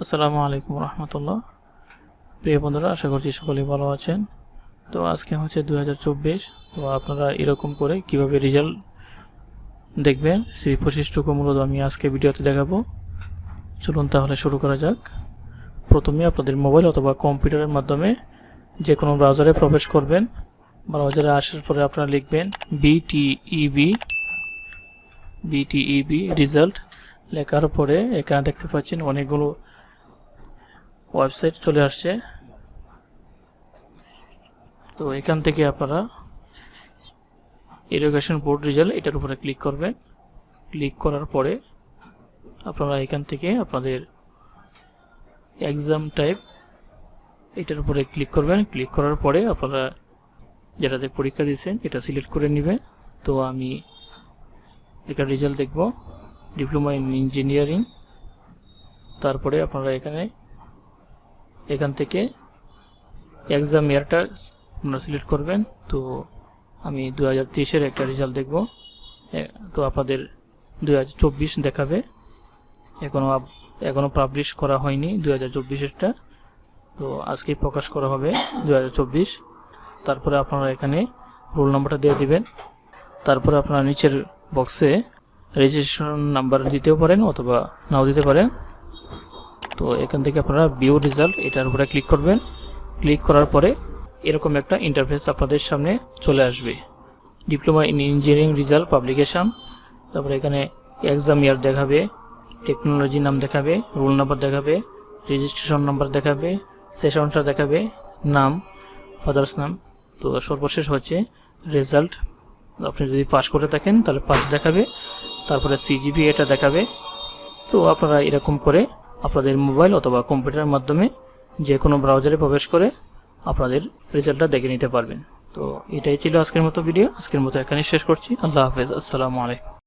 আসসালামু আলাইকুম রহমতুল্লাহ। প্রিয় বন্ধুরা, আশা করছি সকলেই ভালো আছেন। তো আজকে হচ্ছে 2024। তো আপনারা এরকম করে কিভাবে রেজাল্ট দেখবেন সেই প্রচেষ্টাটুকু মূলত আমি আজকে ভিডিওতে দেখাবো। চলুন তাহলে শুরু করা যাক। প্রথমে আপনাদের মোবাইল অথবা কম্পিউটারের মাধ্যমে যে কোনো ব্রাউজারে প্রবেশ করবেন। ব্রাউজারে আসার পরে আপনারা লিখবেন বিটিইবি রেজাল্ট। লেখার পরে এখানে দেখতে পাচ্ছেন অনেকগুলো ওয়েবসাইট চলে আসছে। তো এখান থেকে আপনারা এডুকেশন বোর্ড রেজাল্ট এটার উপরে ক্লিক করবেন। ক্লিক করার পরে আপনারা এখান থেকে আপনাদের এক্সাম টাইপ এটার উপরে ক্লিক করবেন। ক্লিক করার পরে আপনারা যেটাতে পরীক্ষা দিয়েছেন এটা সিলেক্ট করে নেবেন। তো আমি এটার রেজাল্ট দেখব, ডিপ্লোমা ইন ইঞ্জিনিয়ারিং। তারপরে আপনারা এখান থেকে এক্সাম ইয়ারটা আপনারা সিলেক্ট করবেন। তো আমি 2023-এর একটা রেজাল্ট দেখব। তো আপনাদের 2024 দেখাবে, এখনও পাবলিশ করা হয়নি 2024-এরটা। তো আজকেই প্রকাশ করা হবে 2024। তারপরে আপনারা এখানে রোল নাম্বারটা দিয়ে দিবেন। তারপরে আপনারা নিচের বক্সে রেজিস্ট্রেশন নাম্বার দিতেও পারেন অথবা নাও দিতে পারেন। তো এখান থেকে আপনারা ভিউ রেজাল্ট এটার উপরে ক্লিক করবেন। ক্লিক করার পরে এরকম একটা ইন্টারফেস আপনাদের সামনে চলে আসবে। Diploma in engineering result publication. তারপরে এখানে এক্সাম ইয়ার দেখাবে, টেকনোলজি নাম দেখাবে, রোল নাম্বার দেখাবে, রেজিস্ট্রেশন নাম্বার দেখাবে, সেশনটা দেখাবে, নাম, ফাদার্স নাম। তো সর্বশেষ হচ্ছে রেজাল্ট। আপনি যদি পাস করে থাকেন তাহলে পাস দেখাবে, তারপরে সিজিপি এটা দেখাবে। তো আপনারা এরকম করে আপনাদের মোবাইল অথবা কম্পিউটারের মাধ্যমে যে কোনো ব্রাউজারে প্রবেশ করে আপনাদের রেজাল্টটা দেখে নিতে পারবেন। তো এটাই ছিল আজকের মতো ভিডিও। আজকের মতো এখানেই শেষ করছি। আল্লাহ হাফেজ। আসসালামু আলাইকুম।